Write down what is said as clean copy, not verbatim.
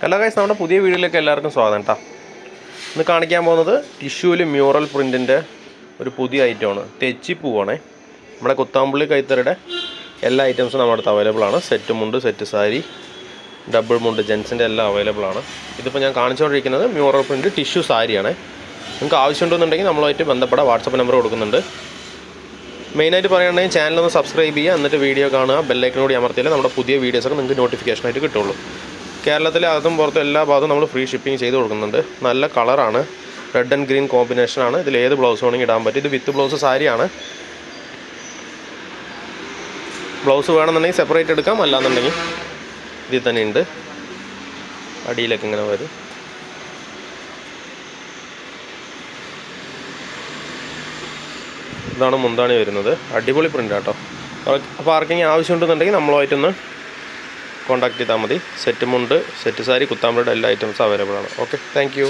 Hello guys, നമ്മുടെ പുതിയ വീഡിയോയിലേക്ക് എല്ലാവർക്കും സ്വാഗതം കേട്ടോ. ഇന്ന് കാണിക്കാൻ പോകുന്നത് ടിഷ്യൂവിൽ മ്യൂറൽ പ്രിൻറ്റിൻ്റെ ഒരു പുതിയ ഐറ്റമാണ്. തെച്ചിപ്പൂവാണേ. നമ്മുടെ കുത്താമ്പുള്ളി കൈത്തറിയുടെ എല്ലാ ഐറ്റംസും നമ്മുടെ അടുത്ത് അവൈലബിൾ ആണ്. സെറ്റ് മുണ്ട്, സെറ്റ് സാരി, ഡബിൾ മുണ്ട്, ജെൻസിൻ്റെ എല്ലാം അവൈലബിൾ ആണ്. ഇതിപ്പോൾ ഞാൻ കാണിച്ചുകൊണ്ടിരിക്കുന്നത് മ്യൂറൽ പ്രിൻറ്റ് ടിഷ്യൂ സാരിയാണ്. നിങ്ങൾക്ക് ആവശ്യമുണ്ടെന്നുണ്ടെങ്കിൽ നമ്മളുമായിട്ട് ബന്ധപ്പെടാൻ വാട്സപ്പ് നമ്പർ കൊടുക്കുന്നുണ്ട്. മെയിനായിട്ട് പറയുകയാണെങ്കിൽ ചാനലൊന്ന് സബ്സ്ക്രൈബ് ചെയ്യുക, എന്നിട്ട് വീഡിയോ കാണുക, ബെല്ലൈക്കൺ കൂടി അമർത്തിയാൽ നമ്മുടെ പുതിയ വീഡിയോസൊക്കെ നിങ്ങൾക്ക് നോട്ടിഫിക്കേഷനായിട്ട് കിട്ടുള്ളൂ. കേരളത്തിലെ അകത്തും പുറത്തും എല്ലാ ഭാഗത്തും നമ്മൾ ഫ്രീ ഷിപ്പിംഗ് ചെയ്ത് കൊടുക്കുന്നുണ്ട്. നല്ല കളറാണ്, റെഡ് ആൻഡ് ഗ്രീൻ കോമ്പിനേഷനാണ്. ഇതിൽ ഏത് ബ്ലൗസ് വേണമെങ്കിൽ ഇടാൻ പറ്റും. ഇത് വിത്ത് ബ്ലൗസ് സാരിയാണ്. ബ്ലൗസ് വേണമെന്നുണ്ടെങ്കിൽ സെപ്പറേറ്റ് എടുക്കാം, അല്ലാന്നുണ്ടെങ്കിൽ ഇതിൽ തന്നെ ഉണ്ട്. അടിയിലൊക്കെ ഇങ്ങനെ വരും. ഇതാണ് മുന്താണി വരുന്നത്. അടിപൊളി പ്രിൻ്റ് കേട്ടോ. അപ്പോൾ ആർക്കെങ്കിലും ആവശ്യമുണ്ടെന്നുണ്ടെങ്കിൽ നമ്മളുമായിട്ടൊന്ന് കോൺടാക്ട് ചെയ്താൽ മതി. സെറ്റ് മുണ്ട്, സെറ്റ് സാരി, കുത്താമ്പുള്ളിയുടെ എല്ലാ ഐറ്റംസും അവൈലബിൾ ആണ്. Okay, thank you.